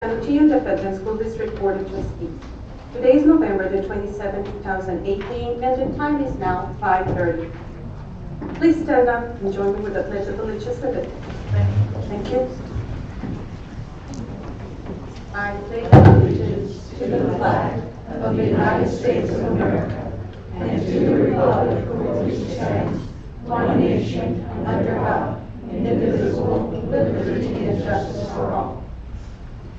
Continue the Federal School District Board of Trustees. Today is November the 27th, 2018, and the time is now 5:30. Please stand up and join me with the Pledge of Allegiance. Thank you. I pledge allegiance to the flag of the United States of America and to the republic for which it stands, one nation, under God, indivisible, with liberty and justice for all.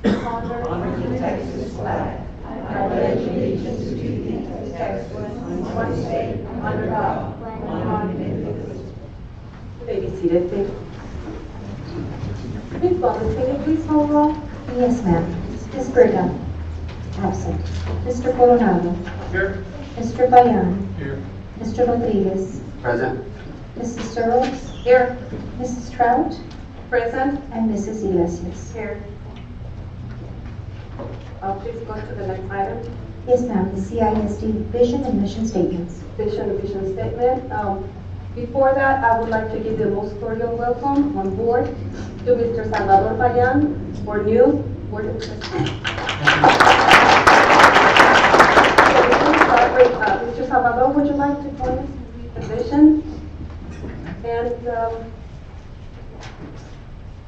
Honor the Texas flag. I pledge allegiance to thee, Texas, one state, under God, one indivisible. You may be seated, please. Ms. Bowman, can you please call roll? Yes, ma'am. Ms. Brigham. Absent. Mr. Coronado. Here. Mr. Bayan. Here. Mr. Rodriguez. Present. Mrs. Searles. Here. Mrs. Trout. Present. And Mrs. Iglesias. Here. Please go to the next item. Yes, ma'am. The CISD vision and mission statements. Vision statement. Before that, I would like to give the most cordial welcome on board to Mr. Salvador Bayan, our new board of trustees. Mr. Salvador, would you like to join us in the vision? And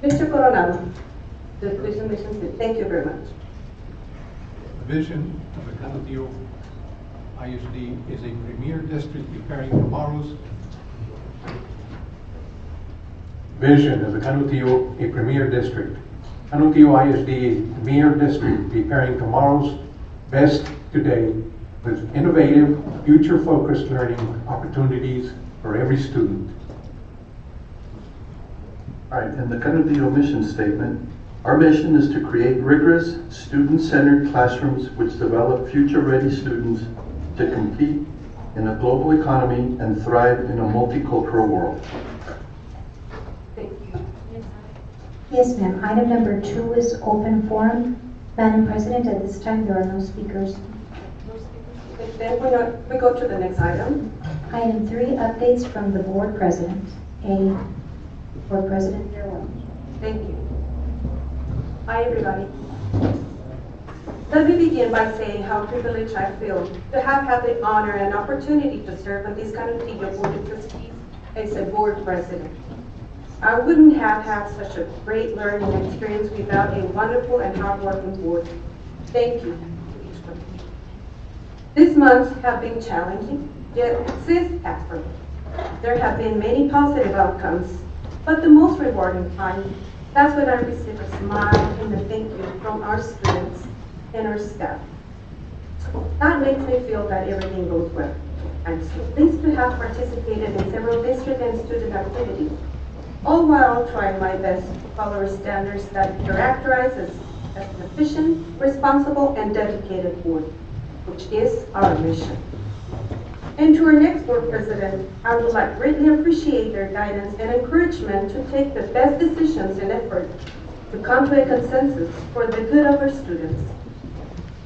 Mr. Coronado, the vision mission statement. Thank you very much. The vision of the Canutillo ISD is a premier district preparing tomorrow's vision of the Canutillo, a premier district. Canutillo ISD is a premier district preparing tomorrow's best today with innovative, future-focused learning opportunities for every student. All right, and the Canutillo mission statement. Our mission is to create rigorous, student-centered classrooms which develop future-ready students to compete in a global economy and thrive in a multicultural world. Thank you. Yes, ma'am. Item number 2 is open forum. Madam President, at this time there are no speakers. Then we go to the next item. Item 3, updates from the board president. A, board president. Thank you. Hi, everybody. Let me begin by saying how privileged I feel to have had the honor and opportunity to serve on this Canutillo Board of Trustees as a board president. I wouldn't have had such a great learning experience without a wonderful and hardworking board. Thank you to each one. These months have been challenging, yet successful. There have been many positive outcomes, but the most rewarding time, that's when I receive a smile and a thank you from our students and our staff. That makes me feel that everything goes well. I'm so pleased to have participated in several district and student activities, all while trying my best to follow standards that characterize us as an efficient, responsible, and dedicated board, which is our mission. And to our next board president, I would like greatly appreciate their guidance and encouragement to take the best decisions and effort to come to a consensus for the good of our students,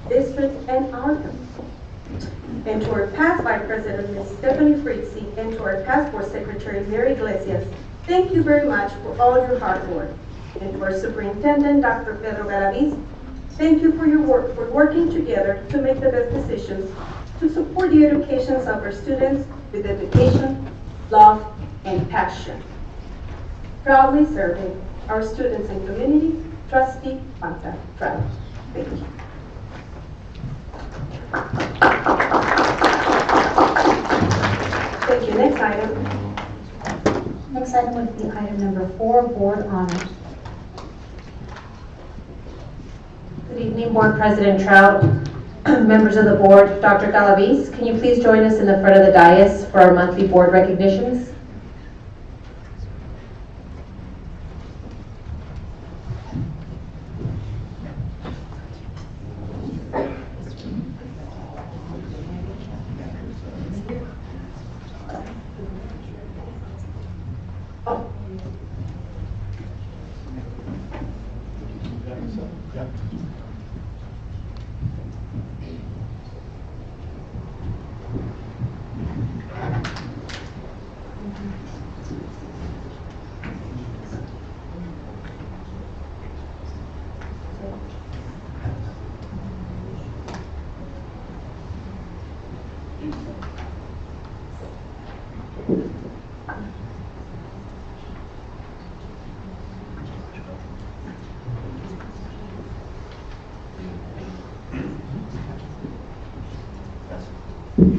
district, and our country. And to our past vice president, Ms. Stephanie Fritzi, and to our past board secretary, Mary Iglesias, thank you very much for all your hard work. And to our superintendent, Dr. Pedro Garaviz, thank you for your work, for working together to make the best decisions to support the educations of our students with dedication, love, and passion. Proudly serving our students and community, Trustee Panta Trout. Thank you. Thank you. Next item. Next item would be item number 4, board honors. Good evening, Board President Trout, members of the board, Dr. Galaviz. Can you please join us in the front of the dais for our monthly board recognitions? Item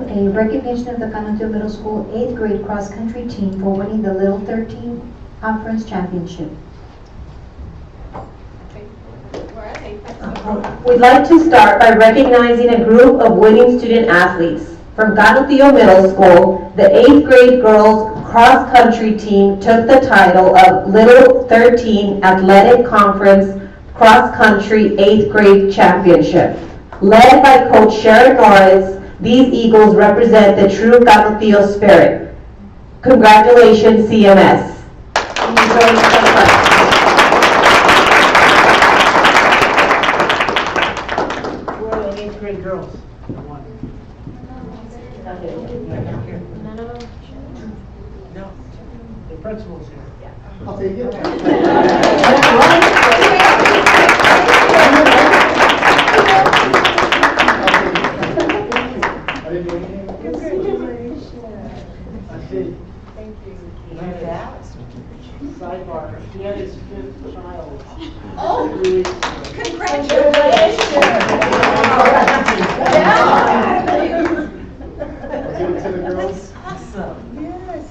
A, recognition of the Canutillo Middle School 8th grade cross-country team for winning the Little 13 Conference Championship. We'd like to start by recognizing a group of winning student athletes. From Canutillo Middle School, the 8th grade girls cross-country team took the title of Little 13 Athletic Conference Cross-Country 8th grade Championship. Led by Coach Sharon Norris, these Eagles represent the true Canutillo spirit. Congratulations, CMS. Who are the 8th grade girls? No. The principal's here. I'll take it. I didn't do anything. Congratulations. I see. Thank you. Like that? Sidebar, he had his 5th child. Oh, 3 weeks ago. congratulations! I'll give it to the girls. Awesome. Yes.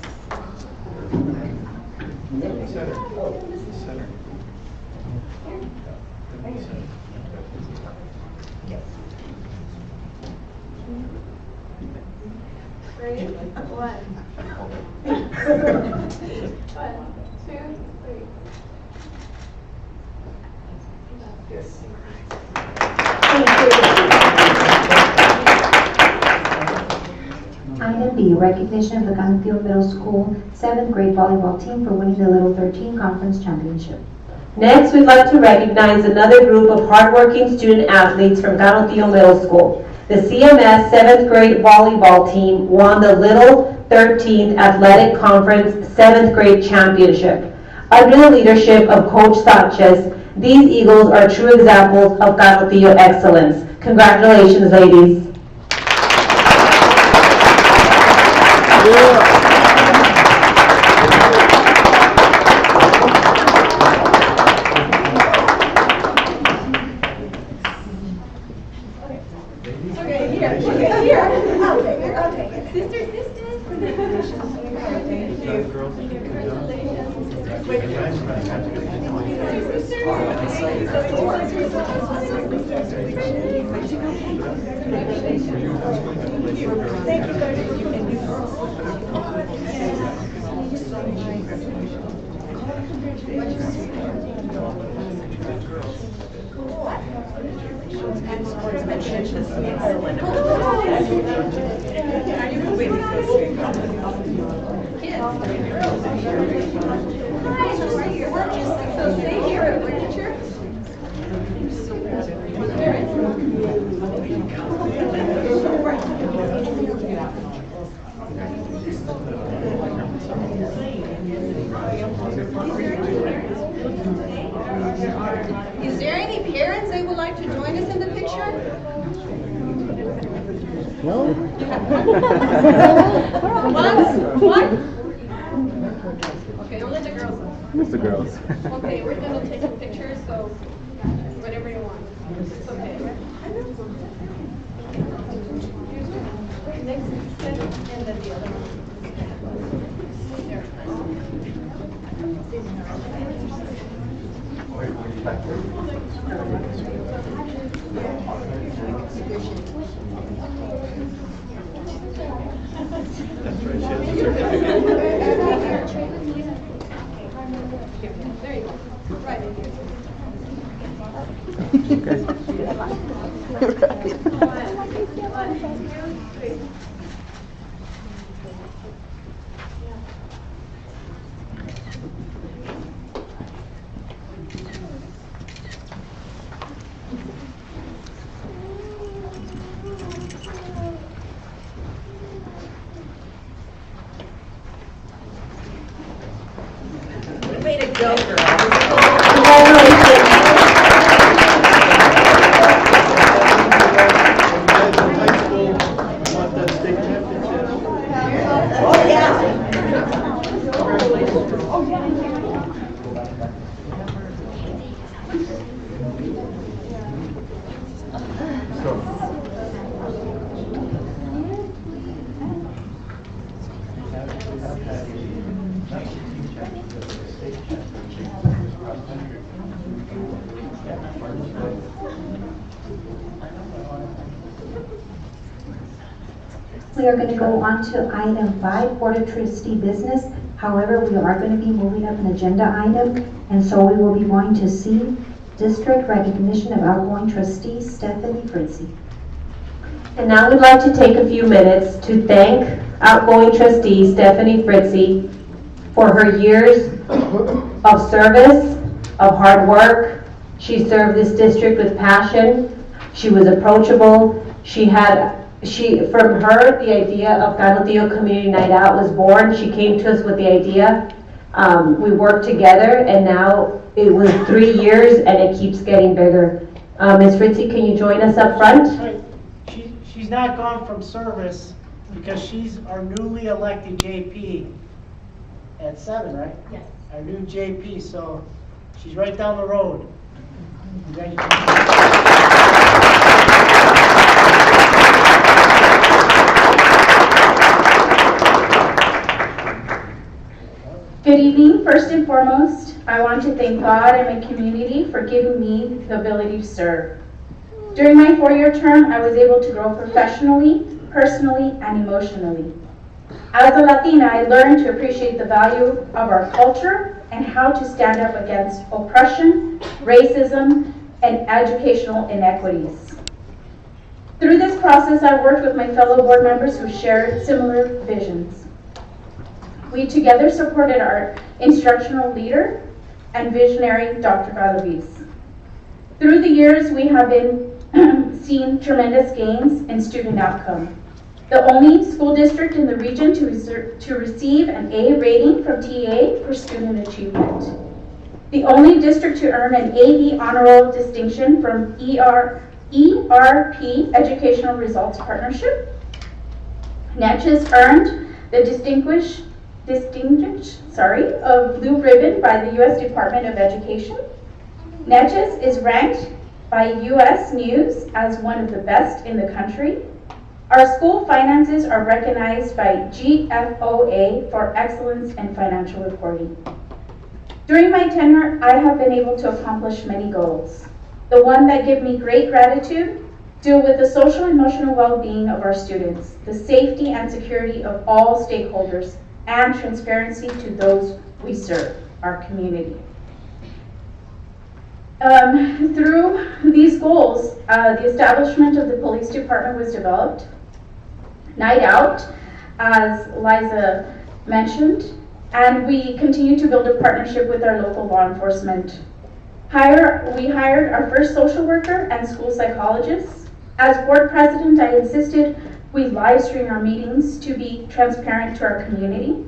Ready? 1, 2, 3. Yes. Item B, recognition of the Canutillo Middle School 7th grade volleyball team for winning the Little 13 Conference Championship. Next, we'd like to recognize another group of hardworking student athletes from Canutillo Middle School. The CMS 7th grade volleyball team won the Little 13 Athletic Conference 7th grade championship. Under the leadership of Coach Sanchez, these Eagles are true examples of Canutillo excellence. Congratulations, ladies. Okay, here. I'll take it. Sisters. Thank you. Is there any parents that would like to join us in the picture? No? One? Okay, don't let the girls up. It's the girls. Okay, we're gonna take a picture, so whatever you want. It's okay. Next, and then the other one. There you go. Right in here. One, 2, 3. Way to go, girl. Congratulations. We are going to go on to item 5, Board of Trustee business. However, we are going to be moving up an agenda item, and so we will be going to C, District Recognition of Outgoing Trustee Stephanie Fritzy. And now we'd like to take a few minutes to thank outgoing trustee Stephanie Fritzy for her years of service, of hard work. She served this district with passion. She was approachable. From her, the idea of Canutillo Community Night Out was born. She came to us with the idea. We worked together, and now it was 3 years, and it keeps getting bigger. Ms. Fritzy, can you join us up front? Right. She's not gone from service because she's our newly elected JP at 7, right? Yes. Our new JP, so she's right down the road. Congratulations. Good evening. First and foremost, I want to thank God and my community for giving me the ability to serve. During my 4-year term, I was able to grow professionally, personally, and emotionally. As a Latina, I learned to appreciate the value of our culture and how to stand up against oppression, racism, and educational inequities. Through this process, I worked with my fellow board members who shared similar visions. We together supported our instructional leader and visionary, Dr. Galaviz. Through the years, we have been seeing tremendous gains in student outcome. The only school district in the region to receive an A rating from TA for student achievement. The only district to earn an AV honor roll distinction from ERP Educational Results Partnership. Natchez earned the distinguished blue ribbon by the U.S. Department of Education. Natchez is ranked by U.S. News as one of the best in the country. Our school finances are recognized by GFOA for excellence in financial reporting. During my tenure, I have been able to accomplish many goals. The one that give me great gratitude deal with the social and emotional well-being of our students, the safety and security of all stakeholders, and transparency to those we serve, our community. Through these goals, the establishment of the police department was developed. Night Out, as Liza mentioned, and we continue to build a partnership with our local law enforcement. We hired our first social worker and school psychologist. As board president, I insisted we live stream our meetings to be transparent to our community.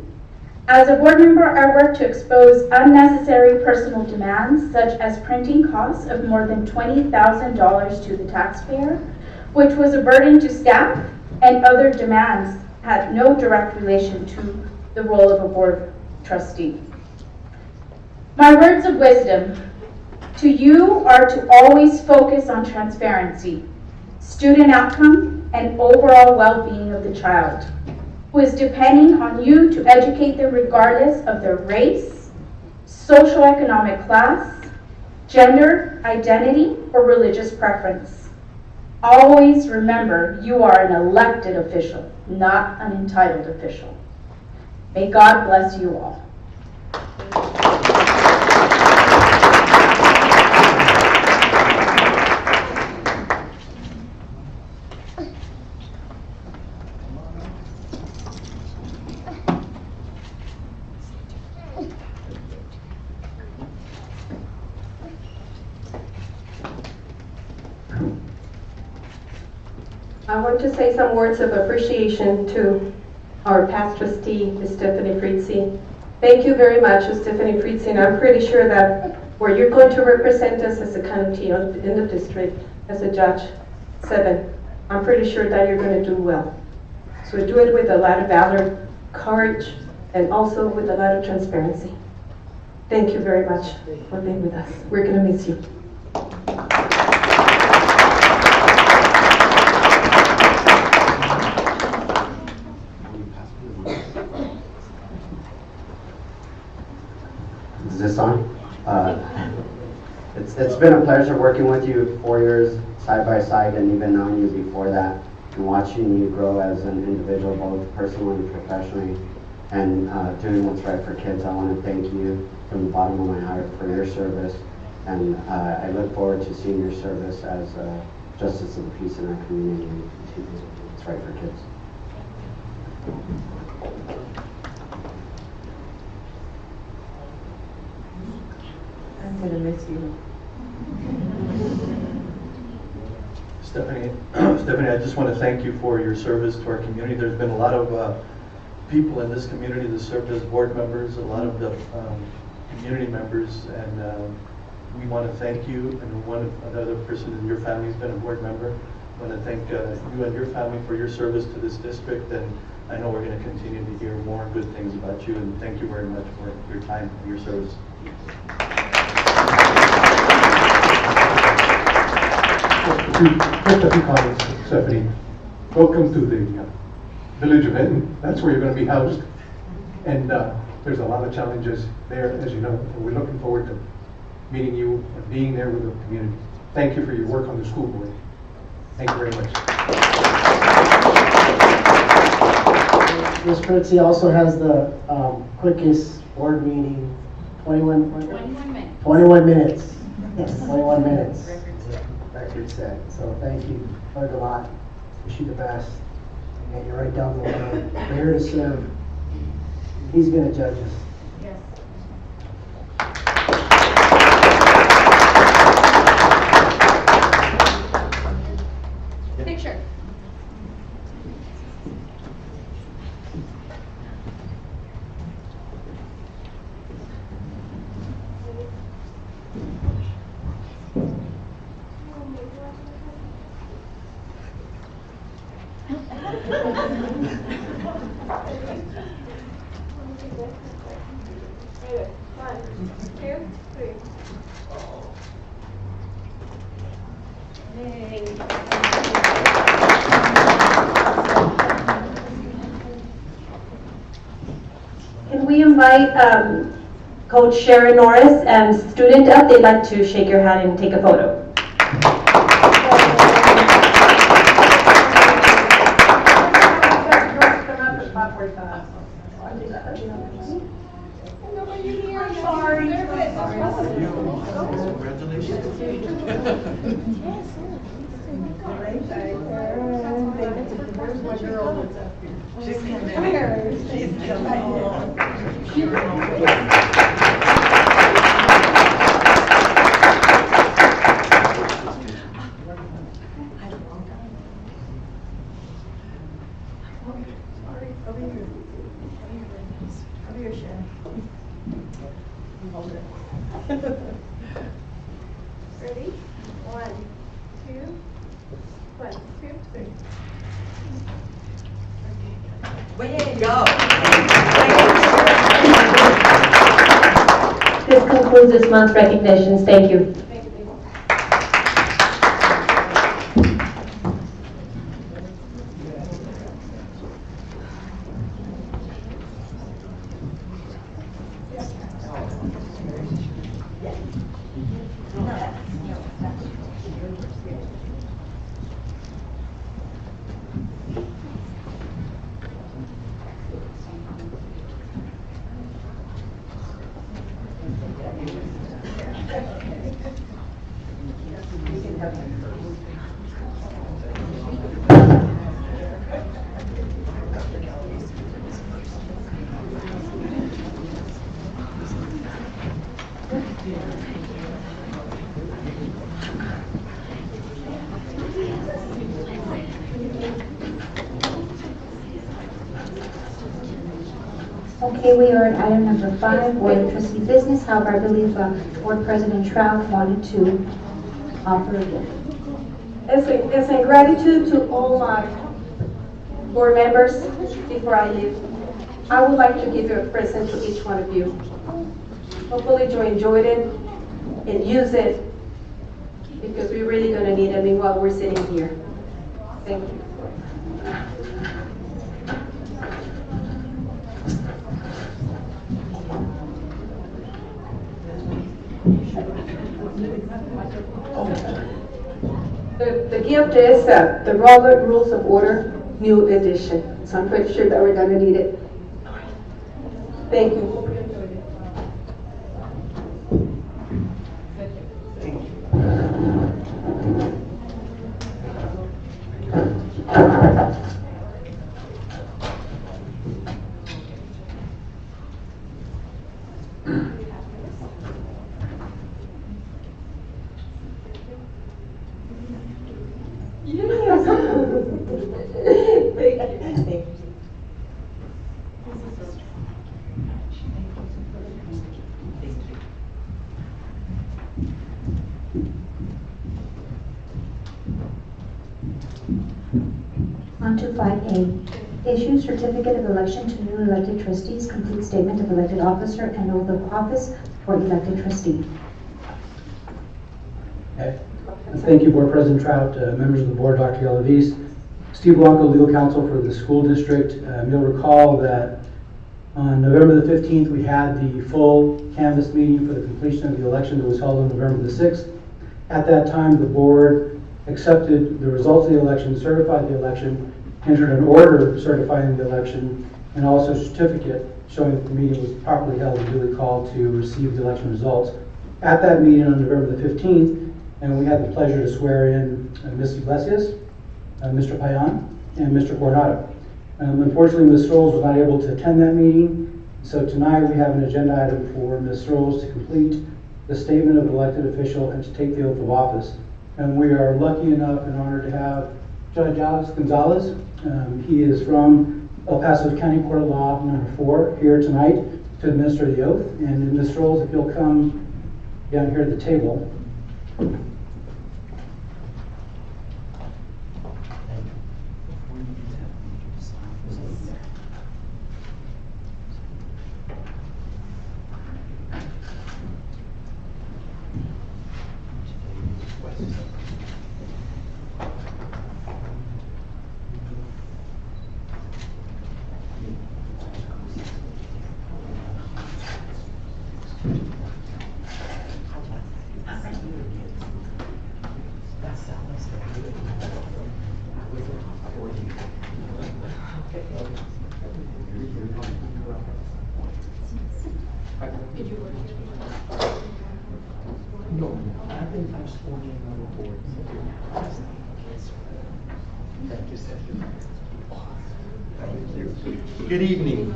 As a board member, I work to expose unnecessary personal demands, such as printing costs of more than $20,000 to the taxpayer, which was a burden to staff, and other demands had no direct relation to the role of a board trustee. My words of wisdom to you are to always focus on transparency, student outcome, and overall well-being of the child, who is depending on you to educate them regardless of their race, socioeconomic class, gender, identity, or religious preference. Always remember you are an elected official, not an entitled official. May God bless you all. I want to say some words of appreciation to our past trustee, Ms. Stephanie Fritzy. Thank you very much, Ms. Stephanie Fritzy, and I'm pretty sure that where you're going to represent us as a county in the district, as a judge, 7, I'm pretty sure that you're going to do well. So do it with a lot of valor, courage, and also with a lot of transparency. Thank you very much for being with us. We're going to miss you. Is this on? It's been a pleasure working with you 4 years side by side, and even knowing you before that. and watching you grow as an individual, both personally and professionally, and doing what's right for kids. I want to thank you from the bottom of my heart for your service, and I look forward to seeing your service as Justice of the Peace in our community and continue what's right for kids. I'm gonna miss you. Stephanie, I just want to thank you for your service to our community. There's been a lot of people in this community that served as board members, a lot of the community members, and we want to thank you. And another person in your family has been a board member. I want to thank you and your family for your service to this district, and I know we're going to continue to hear more good things about you, and thank you very much for your time and your service. Just a few comments, Stephanie. Welcome to the village event. That's where you're going to be housed. And there's a lot of challenges there, as you know. And we're looking forward to meeting you and being there with the community. Thank you for your work on the school board. Thank you very much. Ms. Fritzy also has the quickest board meeting, 21 minutes. 21 minutes. Yes. 21 minutes. Record set. So thank you. Learned a lot. Wish you the best. And you're right down the line. We're here to serve. He's going to judge us. Yes. Picture. Can we invite Coach Sharon Norris and student up? They'd like to shake your hand and take a photo. Ready? 1, 2, 1, 2, 3. Way to go. This concludes this month's recognitions. Thank you. Okay, we are at item number 5, Board of Trustee business. However, I believe Board President Trout wanted to offer a gift. As a gratitude to all my board members, before I leave, I would like to give you a present to each one of you. Hopefully you enjoyed it and use it, because we're really going to need it while we're sitting here. Thank you. The gift is the Robert Rules of Order, new edition. So I'm pretty sure that we're gonna need it. Thank you. On to 5A. Issue certificate of election to new elected trustees, complete statement of elected officer, and oath of office for elected trustee. Okay. Thank you, Board President Trout, members of the board, Dr. Galavis. Steve Blanco, legal counsel for the school district. You'll recall that on November the 15th, we had the full canvass meeting for the completion of the election that was held on November the 6th. At that time, the board accepted the results of the election, certified the election, entered an order certifying the election, and also a certificate showing that the meeting was properly held and duly called to receive the election results. At that meeting on November the 15th, and we had the pleasure to swear in Ms. Iglesias, Mr. Payan, and Mr. Coronado. Unfortunately, Ms. Strolls was not able to attend that meeting, so tonight we have an agenda item for Ms. Strolls to complete the statement of an elected official and to take the oath of office. And we are lucky enough and honored to have Judge Alex Gonzalez. He is from El Paso County Court of Law number 4 here tonight to administer the oath. And Ms. Strolls, if you'll come down here at the table. Good evening.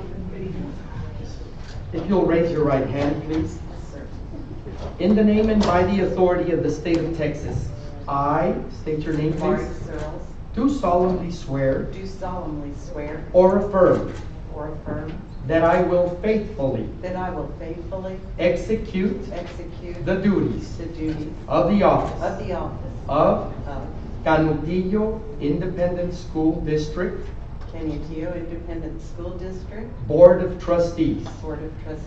If you'll raise your right hand, please. In the name and by the authority of the state of Texas, I state your name, please. Do solemnly swear. Do solemnly swear. Or affirm. Or affirm. That I will faithfully. That I will faithfully. Execute. Execute. The duties. The duties. Of the office. Of the office. Of. Canutillo Independent School District. Canutillo Independent School District. Board of Trustees. Board of Trustees.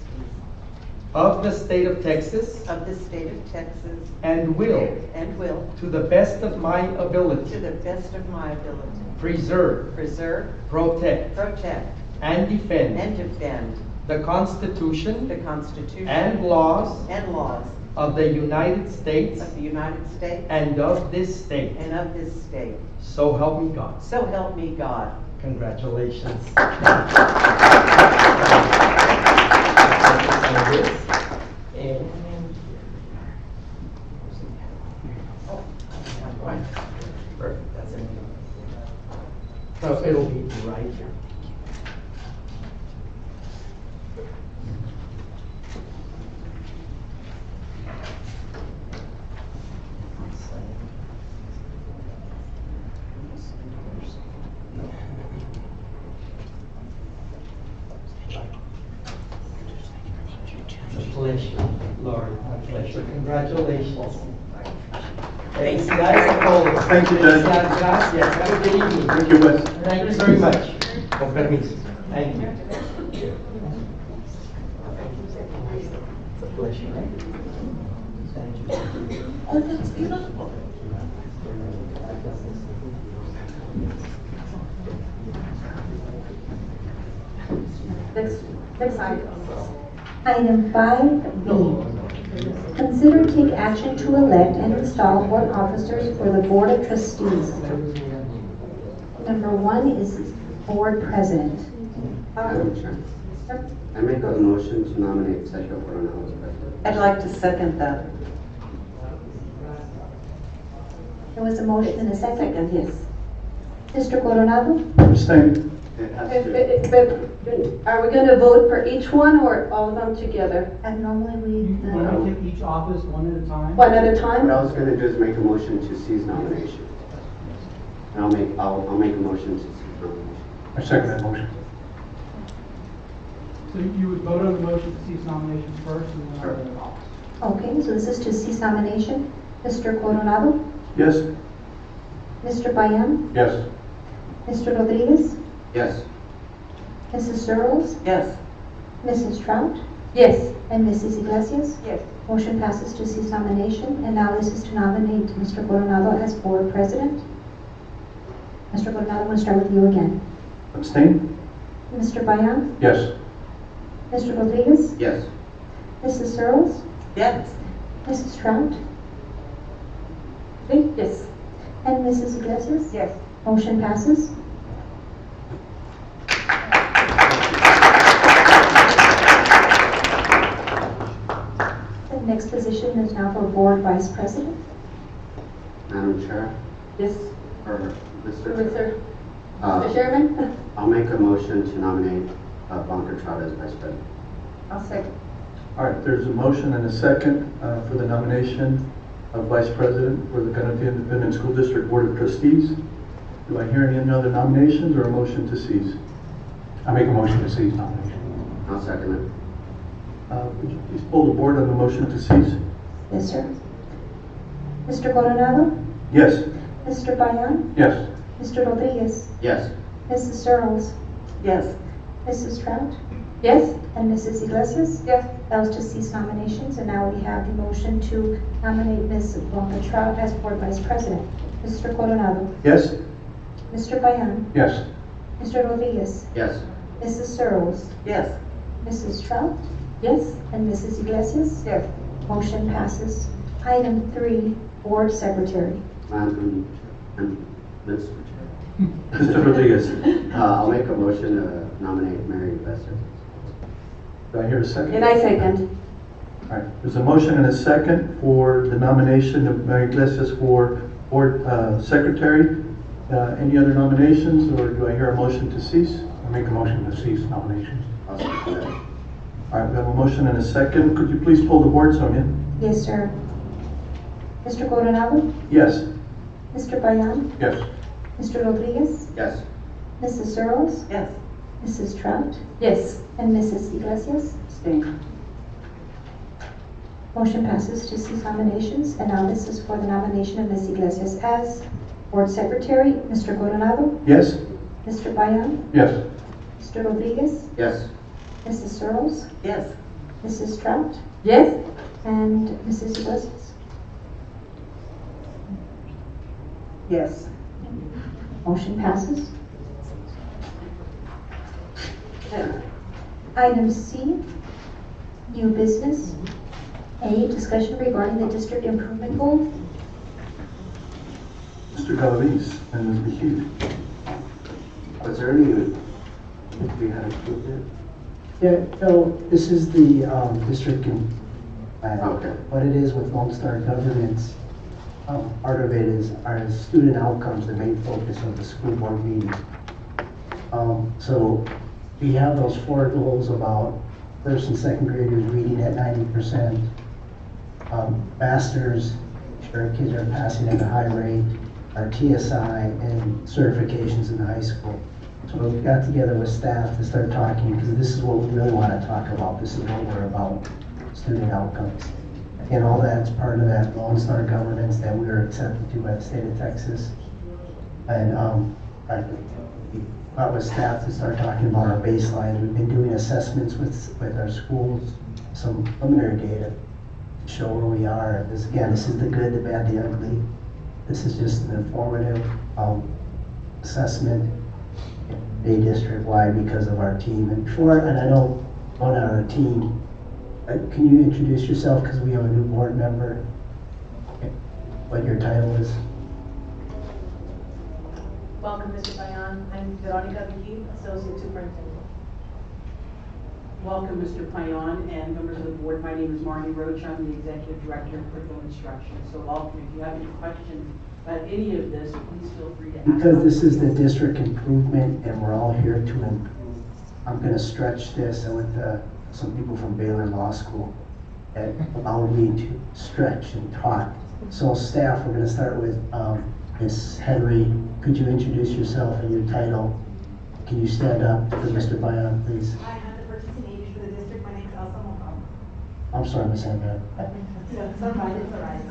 Of the state of Texas. Of the state of Texas. And will. And will. To the best of my ability. To the best of my ability. Preserve. Preserve. Protect. Protect. And defend. And defend. The Constitution. The Constitution. And laws. And laws. Of the United States. Of the United States. And of this state. And of this state. So help me God. So help me God. Congratulations. Perfect. That's it. So it'll be right here. Pleasure, Lord, my pleasure. Congratulations. Thanks, guys. Thank you, Judge. Gracias. Have a good evening. Thank you, Wes. Thank you very much. Con permiso. Thank you. It's a pleasure. Thank you. Oh, that's beautiful. Next item. Item 5B. Consider take action to elect and install board officers for the Board of Trustees. Number 1 is Board President. Madam Chair, I make a motion to nominate Sergio Coronado as president. I'd like to second that. There was a motion and a second. Second, yes. Mr. Coronado? Abstain. It has to, But are we going to vote for each one or all of them together? And normally we, Want to take each office one at a time? One at a what time? I was gonna do is make a motion to cease nomination. And I'll make a motion to cease nomination. I second that motion. So you would vote on the motion to cease nominations first and then on the office? okay, so this is to cease nomination. Mr. Coronado? Yes. Mr. Payan? Yes. Mr. Rodriguez? Yes. Mrs. Searles? Yes. Mrs. Trout? Yes. And Mrs. Iglesias? Yes. Motion passes to cease nomination, and now this is to nominate Mr. Coronado as board president. Mr. Coronado, I'm going to start with you again. Abstain. Mr. Payan? Yes. Mr. Rodriguez? Yes. Mrs. Searles? Yes. Mrs. Trout? Yes. And Mrs. Iglesias? Yes. Motion passes. The next position is now for board vice president. Madam Chair, Yes. or Mr. Mr. Uh, Mr. Chairman? I'll make a motion to nominate Blanca Trout as vice president. I'll second. All right, there's a motion and a second for the nomination of Vice President for the Cananea Independent School District Board of Trustees. Do I hear any other nominations or a motion to cease? I make a motion to cease nomination. I'll second it. Would you please pull the board on the motion to cease? Yes, sir. Mr. Coronado? Yes. Mr. Payan? Yes. Mr. Rodriguez? Yes. Mrs. Searles? Yes. Mrs. Trout? Yes. And Mrs. Iglesias? Yes. That was to cease nominations, and now we have the motion to nominate Ms. Blanca Trout as board vice president. Mr. Coronado? Yes. Mr. Payan? Yes. Mr. Rodriguez? Yes. Mrs. Searles? Yes. Mrs. Trout? Yes. And Mrs. Iglesias? Yes. Motion passes. Item 3, board secretary. Madam Mr. Chair. Mr. Rodriguez. I'll make a motion to nominate Mary Besser. Do I hear a second? And I second. All right, there's a motion and a second for the nomination of Mary Iglesias for board secretary. Any other nominations, or do I hear a motion to cease? I make a motion to cease nominations. I'll second that. All right, we have a motion and a second. Could you please pull the board, Sonia? Yes, sir. Mr. Coronado? Yes. Mr. Payan? Yes. Mr. Rodriguez? Yes. Mrs. Searles? Yes. Mrs. Trout? Yes. And Mrs. Iglesias? Stay. Motion passes to cease nominations, and now this is for the nomination of Ms. Iglesias as board secretary. Mr. Coronado? Yes. Mr. Payan? Yes. Mr. Rodriguez? Yes. Mrs. Searles? Yes. Mrs. Trout? Yes. And Mrs. Iglesias? Yes. Motion passes. Item C, new business. A, discussion regarding the district improvement goal. Mr. Galavis and Ms. McHugh. Was there any, we had approved it? Yeah, no, this is the district plan. Okay. What it is with Lone Star governance, part of it is our student outcomes, the main focus of the school board meeting. So we have those 4 goals about first and second graders reading at 90%, masters, our kids are passing at a high rate, our TSI, and certifications in the high school. So we got together with staff to start talking, because this is what we really want to talk about. This is what we're about, student outcomes. And all that's part of that Lone Star governance that we were accepted to by the state of Texas. And I got with staff to start talking about our baselines. We've been doing assessments with our schools, some preliminary data to show where we are. This is the good, the bad, the ugly. This is just an informative assessment, a district-wide, because of our team. And I know one on our team Can you introduce yourself, because we have a new board member? What your title is? Welcome, Mr. Payan. I'm Veronica Vigil, Associate Superintendent. Welcome, Mr. Payan and members of the board. My name is Marnie Roach. I'm the Executive Director of Curriculum Instruction. So welcome. If you have any questions about any of this, please feel free to ask. Because this is the district improvement and we're all here to improve, I'm going to stretch this. I went to some people from Baylor Law School that allowed me to stretch and talk. So staff, we're going to start with Ms. Henry. Could you introduce yourself and your title? Can you stand up for Mr. Bayan, please? I am the purchasing agent for the district. My name is Elsa Mocao. I'm sorry, Ms. Henry. It's all right, it's all right.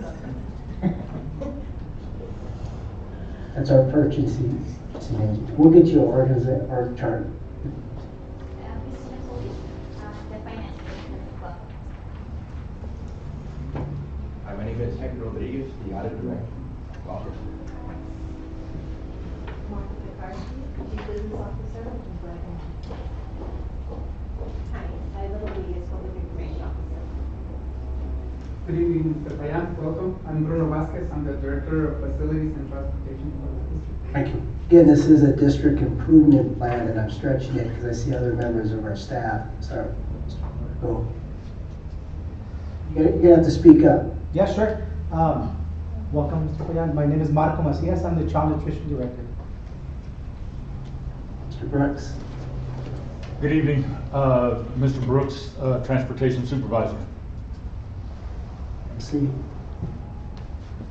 That's our purchasing agent. We'll get you an org chart. Hi, my name is Hector Rodriguez, the audit director. Welcome. Martha McCarthy, Chief Business Officer. Hi, I'm Little Rodriguez, Public Information Officer. Good evening, Mr. Payan. Welcome. I'm Bruno Vasquez. I'm the Director of Facilities and Transportation for the district. Thank you. Again, this is a district improvement plan, and I'm stretching it because I see other members of our staff. Sorry. Go. You're gonna have to speak up. Yeah, sure. Welcome, Mr. Payan. My name is Marco Macias. I'm the Child Nutrition Director. Mr. Brooks. Good evening, Mr. Brooks, Transportation Supervisor. See.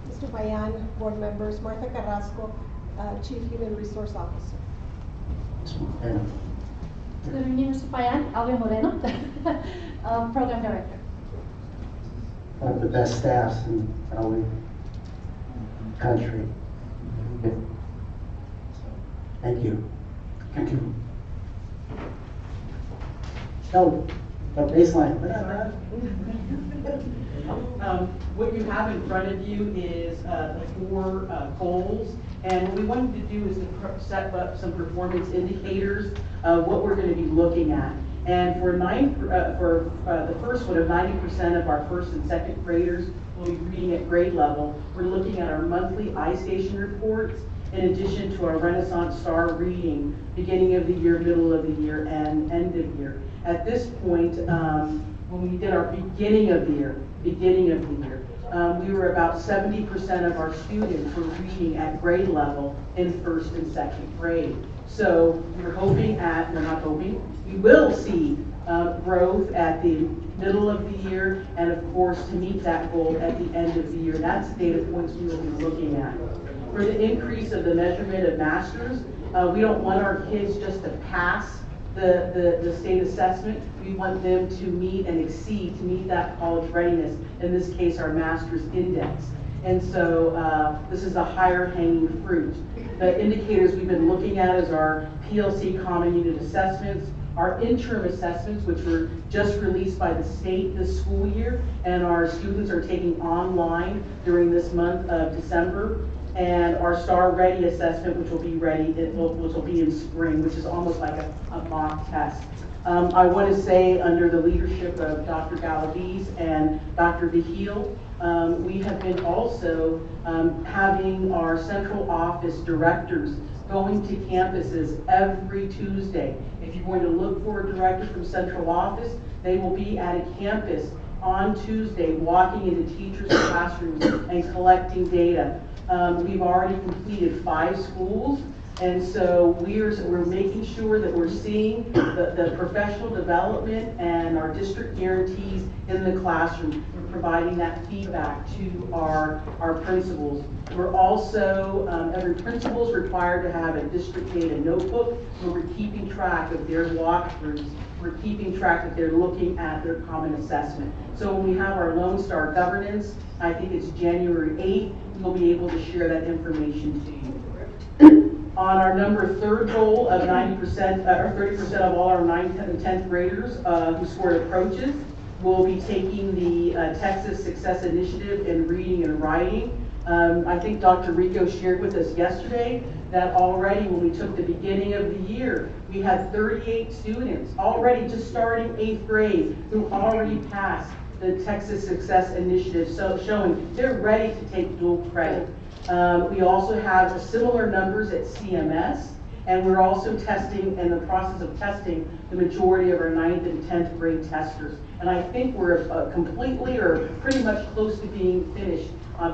Mr. Payan, board members, Martha Carrasco, Chief Human Resource Officer. Good evening, Mr. Payan, Alvin Moreno, Program Director. One of the best staffs in our country. Okay. Thank you. Thank you. No, baseline. What you have in front of you is the 4 goals, and what we wanted to do is to set up some performance indicators of what we're going to be looking at. And for the first one of 90% of our first and second graders will be reading at grade level, we're looking at our monthly iStation reports in addition to our Renaissance Star reading, beginning of the year, middle of the year, and end of year. At this point, when we did our beginning of the year, we were about 70% of our students were reading at grade level in first and second grade. So we're hoping we will see growth at the middle of the year, and of course to meet that goal at the end of the year. That's the data points we will be looking at. For the increase of the measurement of masters, we don't want our kids just to pass the state assessment. We want them to meet and exceed, to meet that college readiness, in this case our master's index. And so this is a higher hanging fruit. The indicators we've been looking at is our PLC common unit assessments, our interim assessments, which were just released by the state this school year, and our students are taking online during this month of December, and our Star Ready assessment, which will be in spring, which is almost like a mock test. I want to say, under the leadership of Dr. Galaviz and Dr. Vigil, we have been also having our central office directors going to campuses every Tuesday. If you're going to look for a director from central office, they will be at a campus on Tuesday, walking into teachers' classrooms and collecting data. We've already completed 5 schools, and so we're making sure that we're seeing the professional development and our district guarantees in the classroom. We're providing that feedback to our principals. We're also, every principal is required to have a district data notebook where we're keeping track of their walkthroughs. We're keeping track that they're looking at their common assessment. So when we have our Lone Star governance, I think it's January 8th, we'll be able to share that information to you. On our number 3rd goal of 90%, or 30% of all our 9th and 10th graders who scored approaches, will be taking the Texas Success Initiative in reading and writing. I think Dr. Rico shared with us yesterday that already when we took the beginning of the year, we had 38 students already just starting 8th grade who already passed the Texas Success Initiative, so showing they're ready to take dual credit. We also have similar numbers at CMS, and we're also testing, in the process of testing, the majority of our 9th and 10th grade testers. And I think we're completely or pretty much close to being finished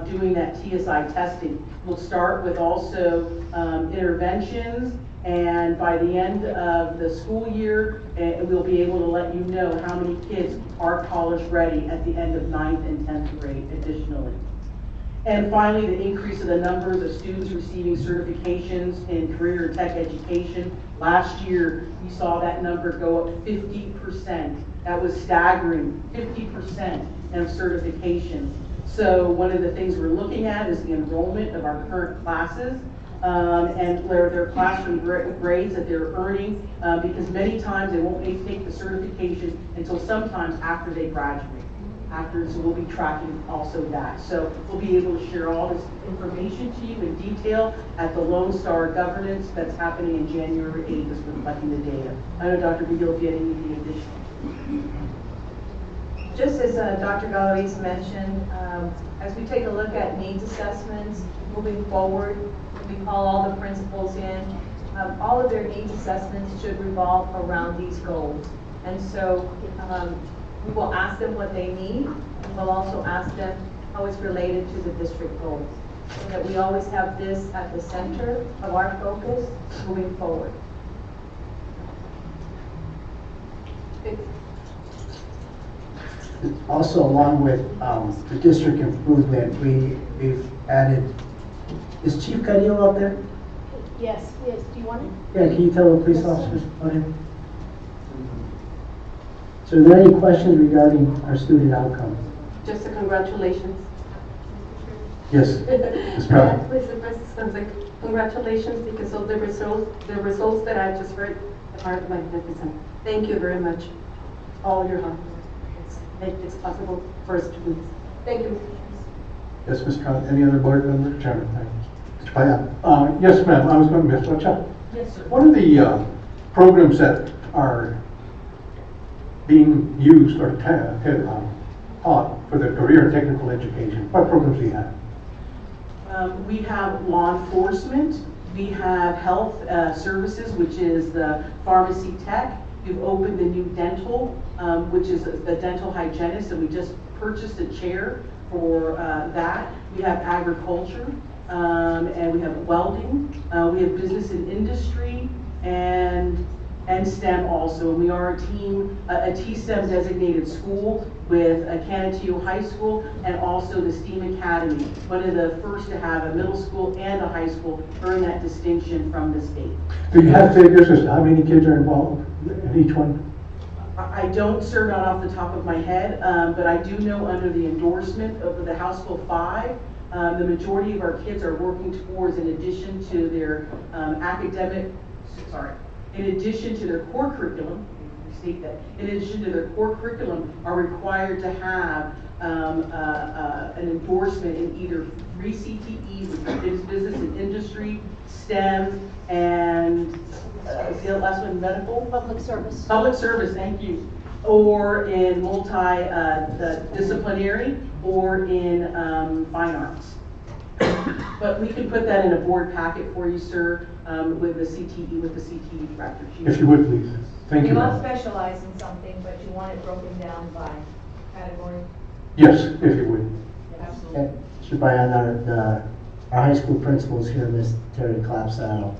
doing that TSI testing. We'll start with also interventions, and by the end of the school year, we'll be able to let you know how many kids are college ready at the end of 9th and 10th grade additionally. And finally, the increase of the numbers of students receiving certifications in career and tech education. Last year, we saw that number go up 50%. That was staggering, 50% of certifications. So one of the things we're looking at is the enrollment of our current classes and their classroom grades that they're earning, because many times they won't take the certification until sometimes after they graduate. So we'll be tracking also that. So we'll be able to share all this information to you in detail at the Lone Star Governance that's happening in January 8th, is reflecting the data. I know Dr. Beagle, if you had anything additional. Just as Dr. Galaviz mentioned, as we take a look at needs assessments moving forward, we call all the principals in. All of their needs assessments should revolve around these goals. And so we will ask them what they need, and we'll also ask them how it's related to the district goals, so that we always have this at the center of our focus moving forward. Also, along with the district improvement, we've added, is Chief Carrillo out there? Yes, yes. Do you want it? Yeah, can you tell the police officers about him? So are there any questions regarding our student outcomes? Just a congratulations. Yes, Ms. Brown. Mr. President, congratulations, because of the results that I just heard are magnificent. Thank you very much. All your hard work. It's possible for students. Thank you. Yes, Ms. Brown. Any other board member? Chairman, thank you. Mr. Payan. Yes, ma'am. I was going to miss Chuck. Yes, sir. What are the programs that are being used or taught for the career and technical education? What programs do you have? We have law enforcement. We have health services, which is the pharmacy tech. We've opened the new dental, which is the dental hygienist, and we just purchased a chair for that. We have agriculture, and we have welding. We have business and industry, and STEM also. And we are a T-STEM designated school with Canutillo High School and also the STEAM Academy, one of the first to have a middle school and a high school earn that distinction from the state. Do you have figures as to how many kids are involved in each one? I don't, sir, not off the top of my head, but I do know under the endorsement of the House Bill 5, the majority of our kids are working towards, in addition to their in addition to their core curriculum, state that, in addition to their core curriculum, are required to have an endorsement in either 3 CTEs, which is business and industry, STEM, and the last one, medical? Public service. Public service, thank you. Or in disciplinary, or in fine arts. But we can put that in a board packet for you, sir, with the CTE director. If you would, please. Thank you. You all specialize in something, but you want it broken down by category? Yes, if you would. Absolutely. Mr. Bayan, our high school principal is here, Ms. Terry Clapsaddle.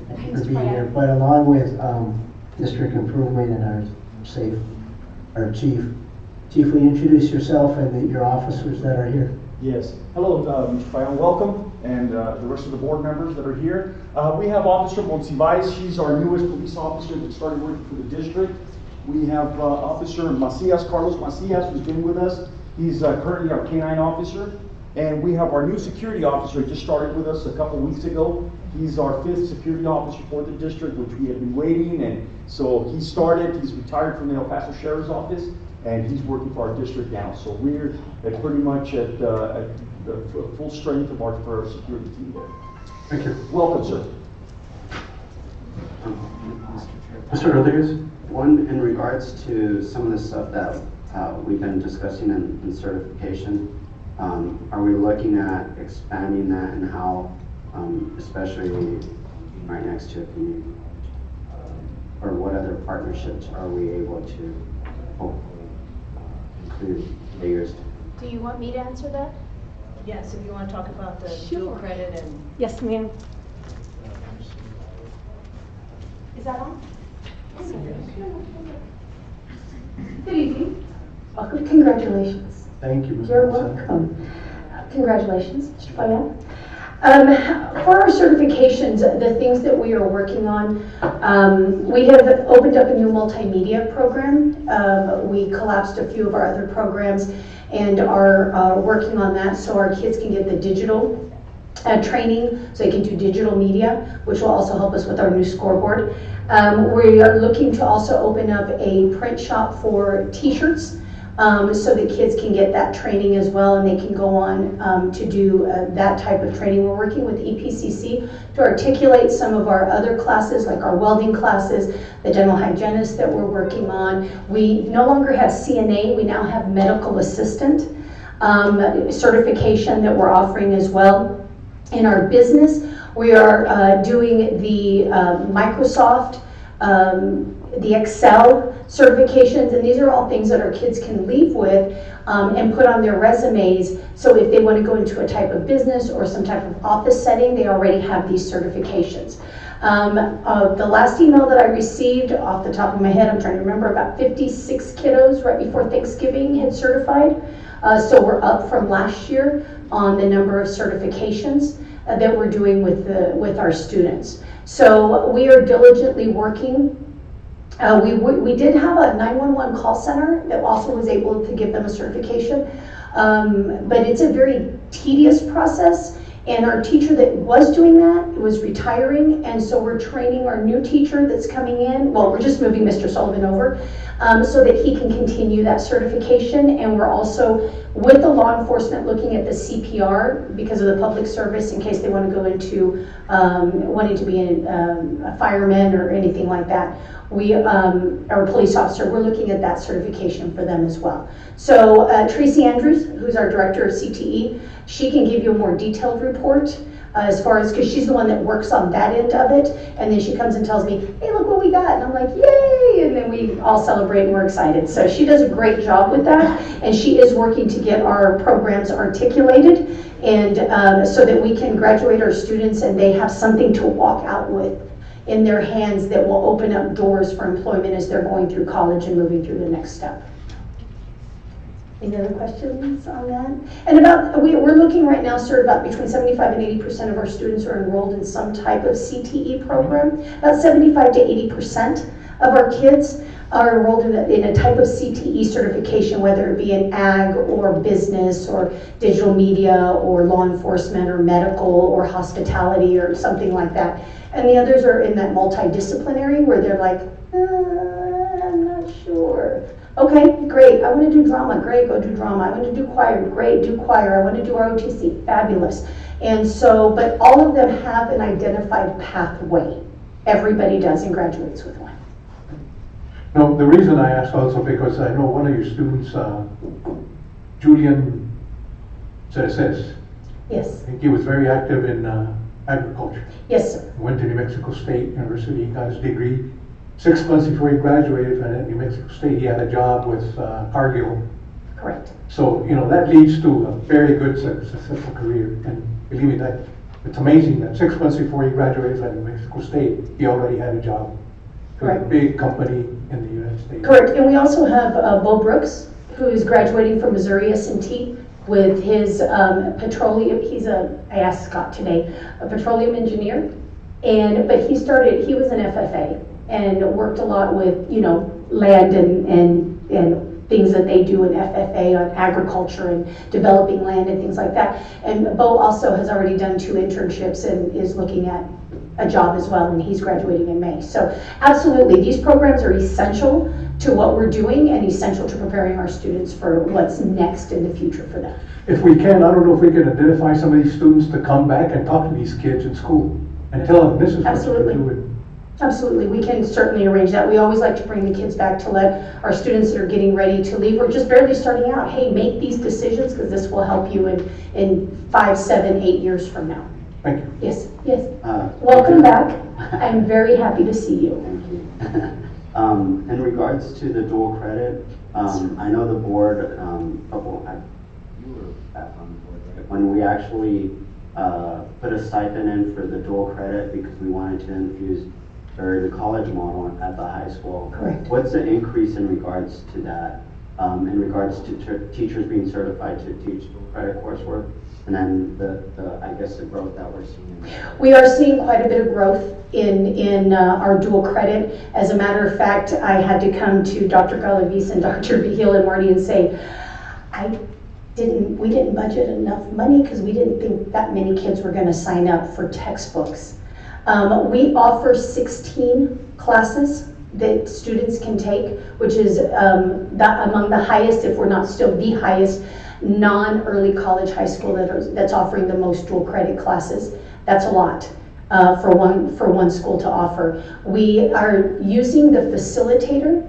Thank you for being here. But along with district improvement and our chief, will you introduce yourself and your officers that are here? Yes. Hello, Mr. Bayan, welcome, and the rest of the board members that are here. We have Officer Monsiváis. She's our newest police officer that started working for the district. We have Officer Macias, Carlos Macias, who's been with us. He's currently our K-9 officer. And we have our new security officer, just started with us a couple weeks ago. He's our 5th security officer for the district, which we have been waiting. And so he's retired from the El Paso Sheriff's Office, and he's working for our district now. So we're pretty much at the full strength of our security team there. Thank you. Welcome, sir. Mr. Rodriguez? One, in regards to some of the stuff that we've been discussing in certification, are we looking at expanding that and how, especially right next to a community, or what other partnerships are we able to hopefully include layers? Do you want me to answer that? Yes, if you want to talk about the dual credit and. Yes, ma'am. Is that on? Good evening. Congratulations. Thank you, Ms. You're Wilson. welcome. Congratulations, Mr. Fayan. For our certifications, the things that we are working on, we have opened up a new multimedia program. We collapsed a few of our other programs and are working on that so our kids can get the digital training, so they can do digital media, which will also help us with our new scoreboard. We are looking to also open up a print shop for t-shirts, so the kids can get that training as well, and they can go on to do that type of training. We're working with EPCC to articulate some of our other classes, like our welding classes, the dental hygienist that we're working on. We no longer have CNA, we now have medical assistant certification that we're offering as well. In our business, we are doing the Microsoft, the Excel certifications, and these are all things that our kids can leave with and put on their resumes. So if they want to go into a type of business or some type of office setting, they already have these certifications. The last email that I received, off the top of my head, I'm trying to remember, about 56 kiddos right before Thanksgiving had certified. So we're up from last year on the number of certifications that we're doing with our students. So we are diligently working. We did have a 911 call center that also was able to give them a certification, but it's a very tedious process. And our teacher that was doing that was retiring, and so we're training our new teacher that's coming in. Well, we're just moving Mr. Sullivan over so that he can continue that certification. And we're also, with the law enforcement, looking at the CPR because of the public service in case they want to go into wanting to be a fireman or anything like that. We are a police officer. We're looking at that certification for them as well. So Tracy Andrews, who's our director of CTE, she can give you a more detailed report as far as, because she's the one that works on that end of it, and then she comes and tells me, hey, look what we got, and I'm like, yay, and then we all celebrate and we're excited. So she does a great job with that, and she is working to get our programs articulated, and so that we can graduate our students and they have something to walk out with in their hands that will open up doors for employment as they're going through college and moving through the next step. Any other questions on that? And we're looking right now, sir, about between 75 and 80% of our students are enrolled in some type of CTE program. About 75 to 80% of our kids are enrolled in a type of CTE certification, whether it be in ag or business or digital media or law enforcement or medical or hospitality or something like that. And the others are in that multidisciplinary where they're like, I'm not sure. Okay, great, I want to do drama, great, go do drama. I want to do choir, great, do choir. I want to do ROTC, fabulous. And so, but all of them have an identified pathway. Everybody does and graduates with one. No, the reason I asked also because I know one of your students, Julian says. Yes. I think he was very active in agriculture. Yes, sir. Went to New Mexico State University, got his degree. 6 months before he graduated from New Mexico State, he had a job with Cargill. Correct. So, you know, that leads to a very good, successful career. And believe me, that it's amazing that 6 months before he graduated from New Mexico State, he already had a job. Correct. With a big company in the United States. Correct. And we also have Bo Brooks, who is graduating from Missouri S&T with his petroleum. I asked Scott today, a petroleum engineer. But he was an FFA and worked a lot with, you know, land and things that they do in FFA on agriculture and developing land and things like that. And Bo also has already done 2 internships and is looking at a job as well, and he's graduating in May. So absolutely, these programs are essential to what we're doing and essential to preparing our students for what's next in the future for them. If we can, I don't know if we can identify some of these students to come back and talk to these kids in school and tell them this is what Absolutely. you're doing. Absolutely, we can certainly arrange that. We always like to bring the kids back to let our students that are getting ready to leave or just barely starting out, hey, make these decisions because this will help you in 5, 7, 8 years from now. Thank you. Yes, yes. Welcome back. I'm very happy to see you. Thank you. In regards to the dual credit, I know the board, you were back on the board, right? When we actually put a stipend in for the dual credit because we wanted to infuse the college model at the high school. Correct. What's the increase in regards to that? In regards to teachers being certified to teach dual credit coursework? And then I guess the growth that we're seeing. We are seeing quite a bit of growth in our dual credit. As a matter of fact, I had to come to Dr. Galavis and Dr. Vigil and Marty and say, we didn't budget enough money because we didn't think that many kids were going to sign up for textbooks. We offer 16 classes that students can take, which is among the highest, if we're not still the highest, non-early college high school that's offering the most dual credit classes. That's a lot for one school to offer. We are using the facilitator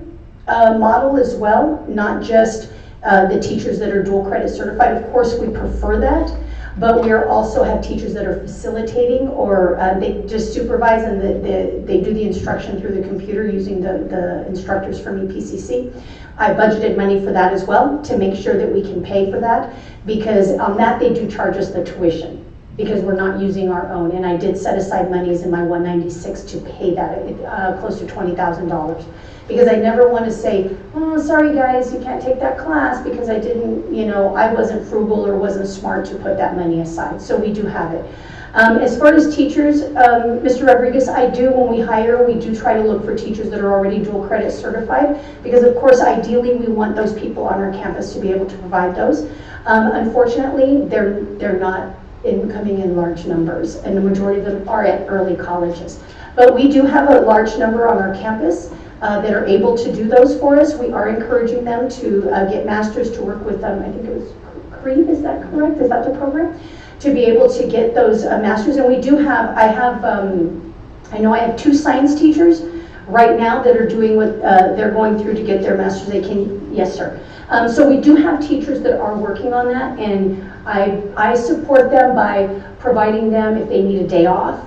model as well, not just the teachers that are dual credit certified. Of course, we prefer that, but we also have teachers that are facilitating or they just supervise and they do the instruction through the computer using the instructors from EPCC. I budgeted money for that as well to make sure that we can pay for that, because on that they do charge us the tuition because we're not using our own, and I did set aside monies in my 196 to pay that, close to $20,000. Because I never want to say, oh, sorry guys, you can't take that class because I didn't, I wasn't frugal or wasn't smart to put that money aside. So we do have it. As far as teachers, Mr. Rodriguez, when we hire, we do try to look for teachers that are already dual credit certified, because of course, ideally, we want those people on our campus to be able to provide those. Unfortunately, they're not coming in large numbers, and the majority of them are at early colleges. But we do have a large number on our campus that are able to do those for us. We are encouraging them to get masters to work with them. I think it was CREED, is that correct? Is that the program? To be able to get those masters. And we do have, I know I have 2 science teachers right now that are doing what they're going through to get their masters. They can, yes sir. So we do have teachers that are working on that, and I support them by providing them, if they need a day off,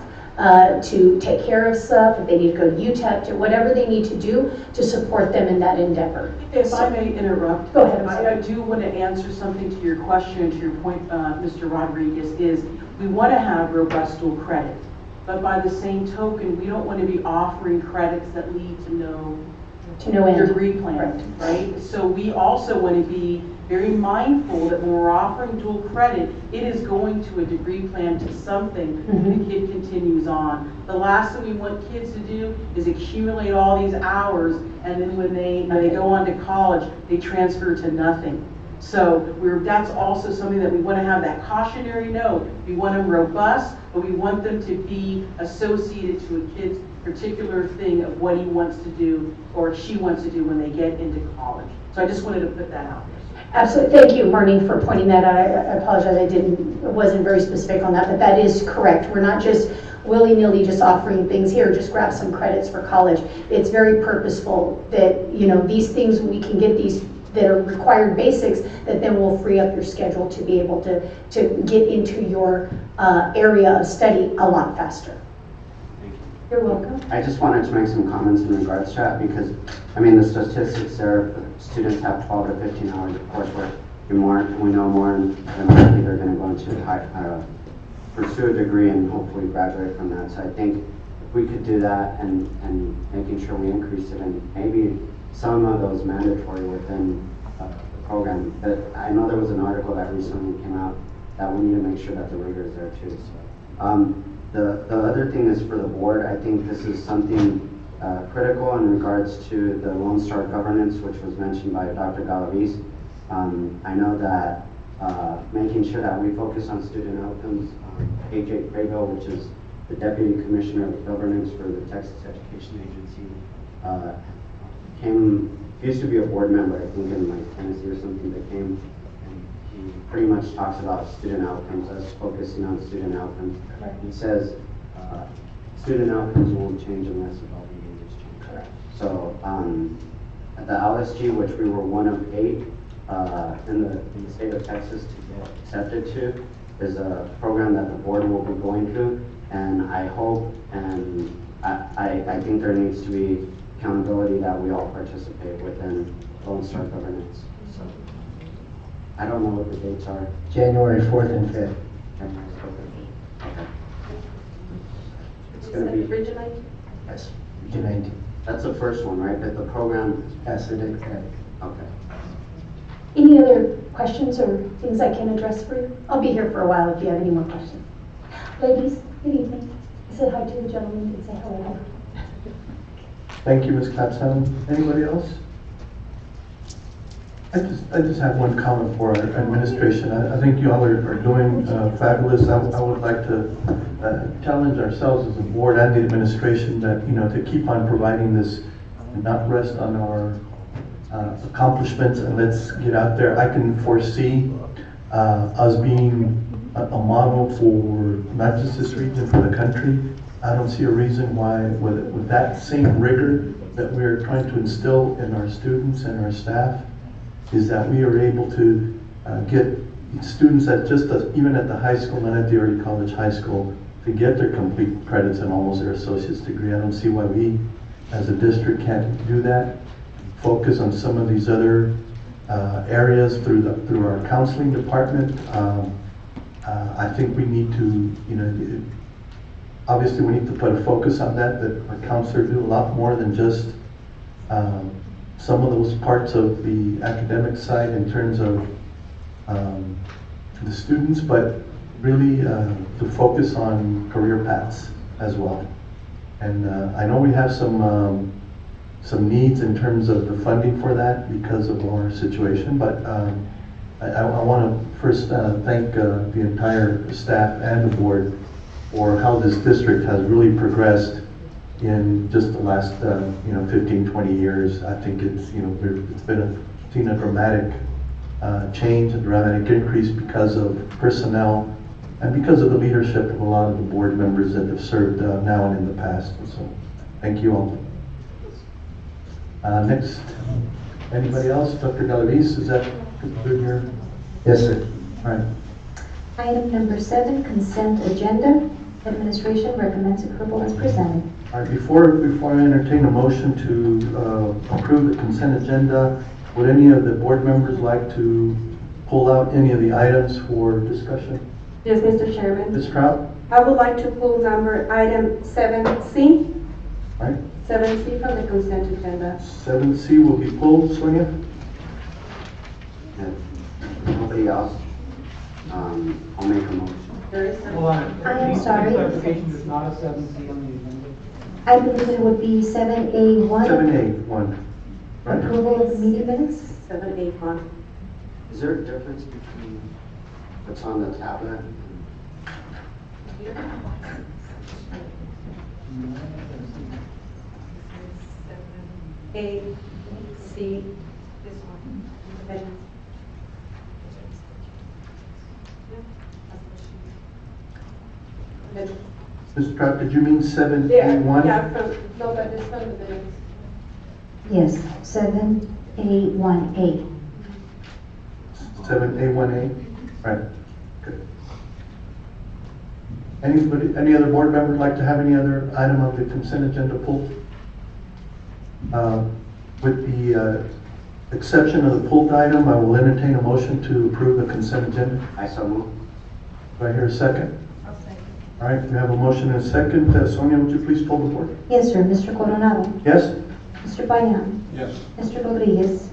to take care of stuff, if they need to go to UTEP, to whatever they need to do to support them in that endeavor. If I may interrupt, go ahead. I do want to answer something to your question, to your point, Mr. Rodriguez, is we want to have robust dual credit, but by the same token, we don't want to be offering credits that lead to no end. Degree plan, right? So we also want to be very mindful that when we're offering dual credit, it is going to a degree plan to something the kid continues on. The last thing we want kids to do is accumulate all these hours, and then when they go on to college, they transfer to nothing. So that's also something that we want to have that cautionary note. We want them robust, but we want them to be associated to a kid's particular thing of what he wants to do or she wants to do when they get into college. So I just wanted to put that out there. Absolutely. Thank you, Marnie, for pointing that out. I apologize, I wasn't very specific on that, but that is correct. We're not just willy-nilly just offering things here, just grab some credits for college. It's very purposeful that, these things, we can get these that are required basics that then will free up your schedule to be able to get into your area of study a lot faster. You're welcome. I just wanted to make some comments in regards to that because, the statistics there, students have 12 to 15 hours of coursework. We know more than likely they're going to go into pursue a degree and hopefully graduate from that. So I think if we could do that and making sure we increase it and maybe some of those mandatory within the program. But I know there was an article that recently came out that we need to make sure that the rigor is there too. So, the other thing is for the board, I think this is something critical in regards to the Lone Star governance, which was mentioned by Dr. Galavis. I know that making sure that we focus on student outcomes, AJ Grego, which is the Deputy Commissioner of Governance for the Texas Education Agency, came he used to be a board member, I think in like Tennessee or something, that came, and he pretty much talks about student outcomes, us focusing on student outcomes. He says, student outcomes won't change unless adult behaviors change. Correct. So at the LSG, which we were one of 8 in the state of Texas to get accepted to, is a program that the board will be going through, and I hope and I think there needs to be accountability that we all participate within Lone Star governance. So I don't know what the dates are. January 4th and 5th. January 4th and 5th. Okay. It's Is going that to be Region 19? Yes, Region 19. That's the first one, right? But the program. Yes, it is. Okay. Any other questions or things I can address for you? I'll be here for a while if you have any more questions. Ladies, good evening. I said hi to the gentleman and say hello. Thank you, Ms. Clapson. Anybody else? I just have one comment for our administration. I think you all are doing fabulous. I would like to challenge ourselves as a board and the administration that, to keep on providing this and not rest on our accomplishments, and let's get out there. I can foresee us being a model for not just this region, for the country. I don't see a reason why, with that same rigor that we're trying to instill in our students and our staff, is that we are able to get students at even at the high school, not at the early college, high school, to get their complete credits and almost their associate's degree. I don't see why we, as a district, can't do that. Focus on some of these other areas through our counseling department. I think we need to, obviously we need to put a focus on that our counselors do a lot more than just some of those parts of the academic side in terms of the students, but really to focus on career paths as well. And I know we have some needs in terms of the funding for that because of our situation, but I want to first thank the entire staff and the board for how this district has really progressed in just the last 15, 20 years. I think it's seen a dramatic change, a dramatic increase because of personnel and because of the leadership of a lot of the board members that have served now and in the past. So thank you all. Next, anybody else? Dr. Galaviz, is that conclude your? Yes, sir. All right. Item number 7, consent agenda. Administration recommends approval as presented. All right, before I entertain a motion to approve the consent agenda, would any of the board members like to pull out any of the items for discussion? Yes, Mr. Chairman. Ms. Trout? I would like to pull item 7C. Right. 7C from the consent agenda. 7C will be pulled, Sonia? Nobody else? I'll make a motion. There is Hold on. I am sorry. Clarification, there's not a 7C on the agenda. I believe it would be 7A1. 7A1. Right. Approval of the meeting minutes. 7A1. Is there a difference between what's on the tablet? A, C, this one. Okay. Ms. Trout, did you mean 7A1? No, but this one, the minutes. Yes, 7A1A. 7A1A? Right. Good. Any other board member like to have any other item of the consent agenda pulled? With the exception of the pulled item, I will entertain a motion to approve the consent agenda. I so move. Do I hear a second? I'll second. All right, we have a motion and a second. Sonia, would you please pull the board? Yes, sir. Mr. Coronado. Yes? Mr. Payan. Yes. Mr. Rodriguez.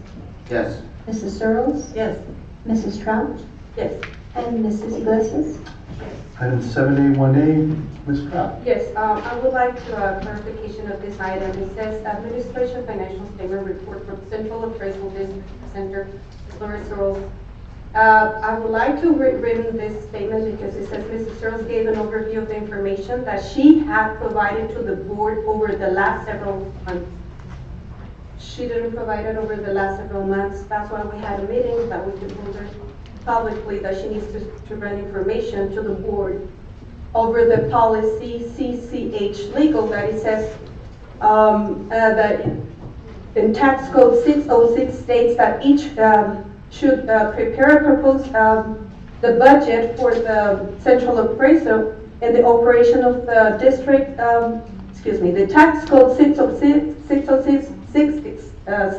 Yes. Mrs. Searles. Yes. Mrs. Trout. Yes. And Mrs. Iglesias. Item 7A1A, Ms. Trout. Yes, I would like to clarification of this item. It says Administration Financial Statement Report for Central Appraisal District Center, Laura Searles. I would like to read this statement because it says Mrs. Searles gave an overview of the information that she had provided to the board over the last several months. She didn't provide it over the last several months. That's why we had a meeting that we could hold her publicly, that she needs to run information to the board over the policy CCH legal, that it says that in tax code 606 states that each should prepare a proposed the budget for the central appraisal and the operation of the district, the tax code 606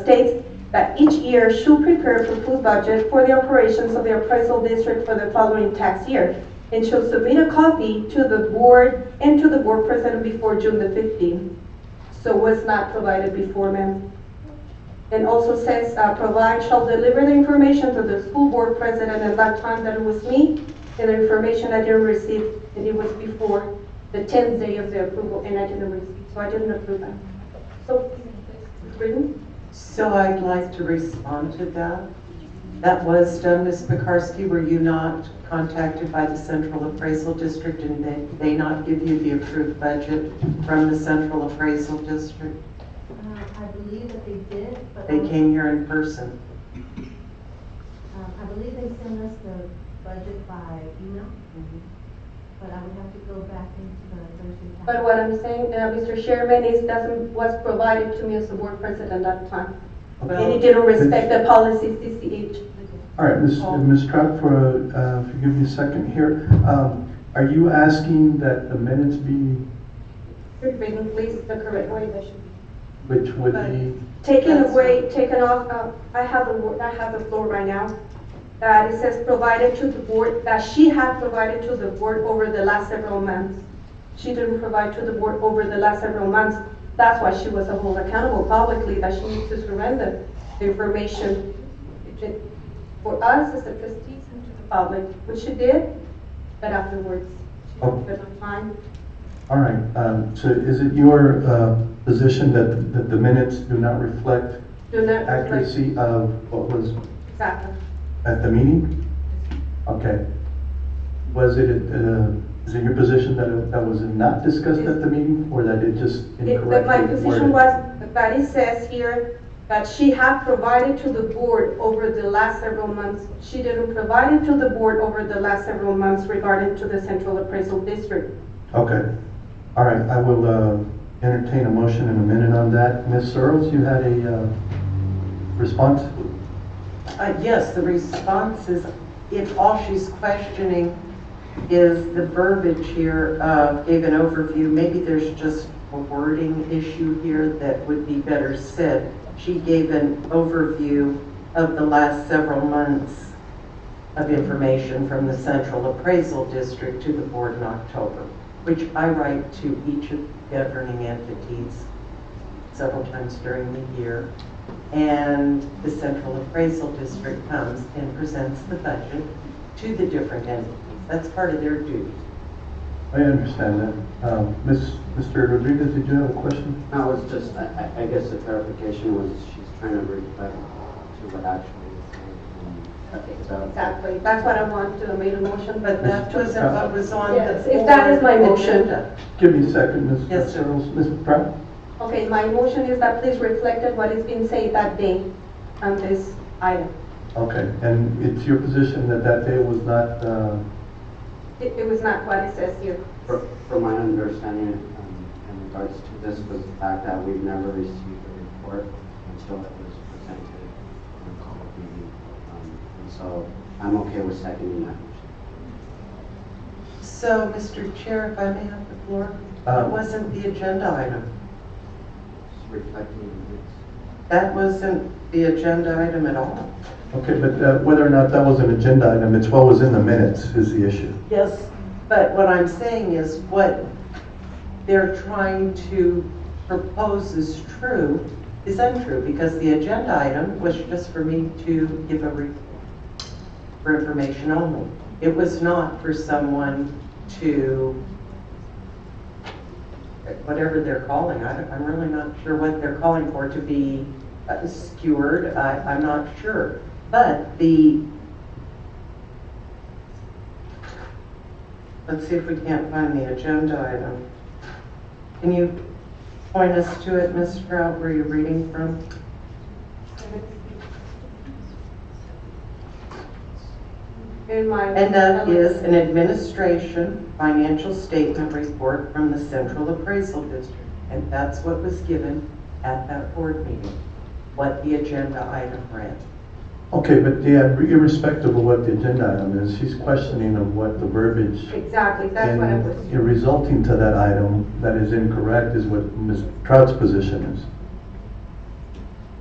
states that each year should prepare a proposed budget for the operations of the appraisal district for the following tax year, and shall submit a copy to the board and to the board president before June the 15th. So was not provided before, ma'am. And also says, provide shall deliver the information to the school board president at that time that it was me, and the information I didn't receive, and it was before the 10th day of the approval, and I didn't receive, so I didn't approve that. So, it's written. So I'd like to respond to that. That was done, Ms. Pekarsky. Were you not contacted by the Central Appraisal District, and they not give you the approved budget from the Central Appraisal District? I believe that they did, but. They came here in person. I believe they sent us the budget by email, but I would have to go back into the Thursday. But what I'm saying, Mr. Chairman, is was provided to me as the board president at the time. And it didn't respect the policy CCH. All right, Ms. Trout, forgive me a second here. Are you asking that the minutes be, Written, please, the correct way they should be. which would be? Taken away, taken off, I have the floor right now. That it says provided to the board, that she had provided to the board over the last several months. She didn't provide to the board over the last several months. That's why she was held accountable publicly, that she needs to surrender the information for us as the trustees and to the public, which she did, but afterwards, she took it on time. All right, so is it your position that the minutes do not reflect accuracy of what was Exactly. at the meeting? Okay. Was it, is it your position that was not discussed at the meeting, or that it just incorrectly My position worded? was that it says here that she had provided to the board over the last several months. She didn't provide it to the board over the last several months regarding to the Central Appraisal District. Okay. All right, I will entertain a motion in a minute on that. Ms. Searles, you had a response? Yes, the response is, if all she's questioning is the verbiage here, gave an overview, maybe there's just a wording issue here that would be better said. She gave an overview of the last several months of information from the Central Appraisal District to the board in October, which I write to each of the governing entities several times during the year. And the Central Appraisal District comes and presents the budget to the different entities. That's part of their duty. I understand that. Mr. Rodriguez, did you have a question? No, it's just, I guess the clarification was she's trying to reflect to what actually is saying. Exactly. That's what I want to make a motion, but that wasn't what was on yes, the if that is my board motion. agenda. Give me a second, Ms. Yes, sir. Searles. Ms. Pratt? Okay, my motion is that please reflect what is being said that day on this item. Okay, and it's your position that that day was not, It was not what it says here. From my understanding, in regards to this, was the fact that we've never received a report until it was presented in a public meeting. And so I'm okay with seconding that motion. So, Mr. Chair, if I may have the floor, that wasn't the agenda item. It's reflecting the minutes. That wasn't the agenda item at all. okay, but whether or not that was an agenda item, it's what was in the minutes is the issue. Yes, but what I'm saying is what they're trying to propose is true, is untrue, because the agenda item was just for me to give for information only. It was not for someone to, whatever they're calling, I'm really not sure what they're calling for, to be skewered, I'm not sure. But let's see if we can't find the agenda item. Can you point us to it, Ms. Strout, where you're reading from? And that is an administration financial statement report from the Central Appraisal District. And that's what was given at that board meeting, what the agenda item read. Okay, but yeah, irrespective of what the agenda item is, she's questioning of what the verbiage Exactly, that's what I was. resulting to that item that is incorrect is what Ms. Trout's position is.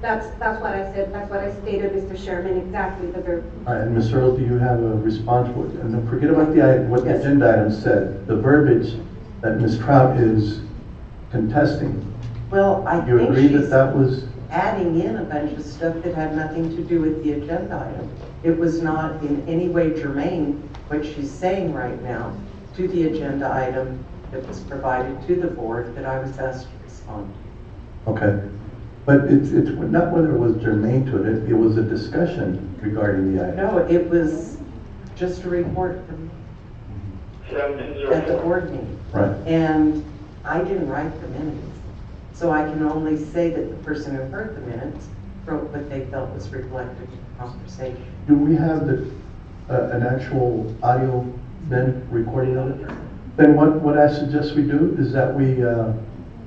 That's what I said, that's what I stated, Mr. Chairman, exactly the verb. All right, and Ms. Earl, do you have a response? And don't forget about what the agenda item said, the verbiage that Ms. Trout is contesting. Well, I You think agree that she's that was, adding in a bunch of stuff that had nothing to do with the agenda item. It was not in any way germane, what she's saying right now, to the agenda item that was provided to the board that I was asked to respond to. okay. But it's not whether it was germane to it, it was a discussion regarding the item. No, it was just a report from at the board meeting. Right. And I didn't write the minutes. So I can only say that the person who heard the minutes wrote what they felt was reflected in the conversation. Do we have an actual audio then recording of it? Then what I suggest we do is that we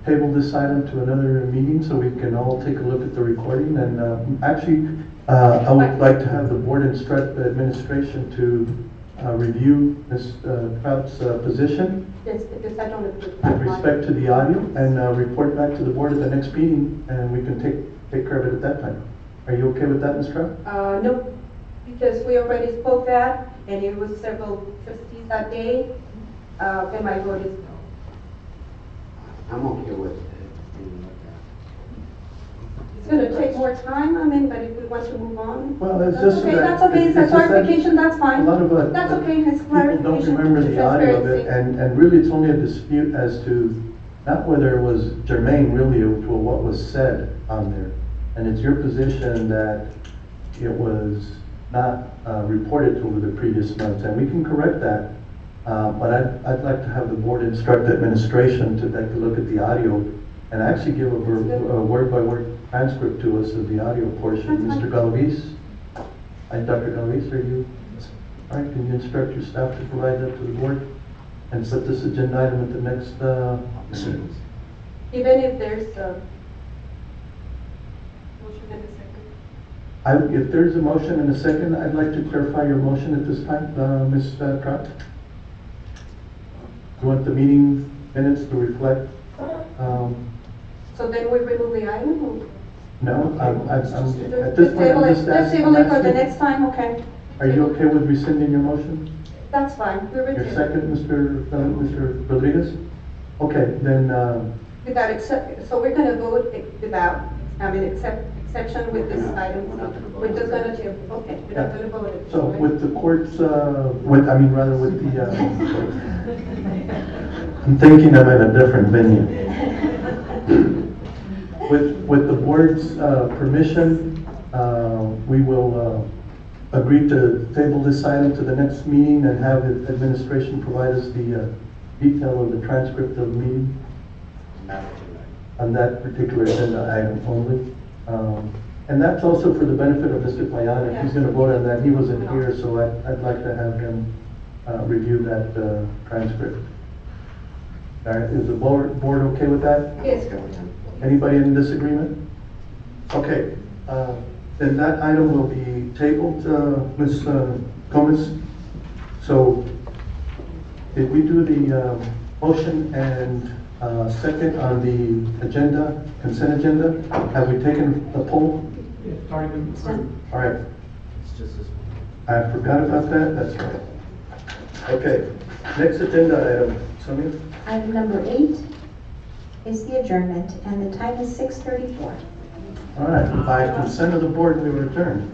table this item to another meeting so we can all take a look at the recording. And actually, I would like to have the board instruct the administration to review Ms. Trout's position Yes, because I don't approve with that respect to the audio and report back to the board at the next meeting, and we can take care of it at that time. Are you okay with that, Ms. Trout? No, because we already spoke that, and it was several trustees that day, and my vote is no. I'm okay with it. It's gonna take more time, I mean, but if we want to move on. Well, it's that's just okay, that- that's okay, it's a it's just that clarification, that's fine. A lot of That's okay, it's people don't clarification. remember the audio of it, transparency. and really it's only a dispute as to not whether it was germane really to what was said on there. And it's your position that it was not reported over the previous months, and we can correct that. But I'd like to have the board instruct the administration to take a look at the audio and actually give a word-by-word transcript to us of the audio portion. Mr. Galavis? Dr. Galavis, are you? All right, can you instruct your staff to provide that to the board and put this agenda item at the next Even if there's a motion in a second. If there's a motion and a second, I'd like to clarify your motion at this time, Ms. Trout. You want the meeting minutes to reflect? So then we remove the item? Or? No, at Just this point, table I'm it, just let's table it for the asking. next time, okay? Are you okay with rescinding your motion? That's fine, we Your retain. second, Mr. Rodriguez? Okay, then, Without except, so we're gonna vote without, exception with this item. We're just gonna table, okay, we're not gonna vote it. so okay? with the court's, with the, I'm thinking I'm in a different venue. With the board's permission, we will agree to table this item to the next meeting and have the administration provide us the detail of the transcript of the meeting on that particular agenda item only. And that's also for the benefit of Mr. Payan. If he's going to vote on that, he wasn't here, so I'd like to have him review that transcript. All right, is the board okay with that? Yes. Anybody in disagreement? Okay, then that item will be tabled, Ms. Gomez. So, did we do the motion and second on the agenda, consent agenda? Have we taken the poll? All right. It's just this one. I forgot about that, that's right. Okay, next agenda item, Sonia? Item number 8 is the adjournment, and the time is 6:34. All right, by consent of the board, we return.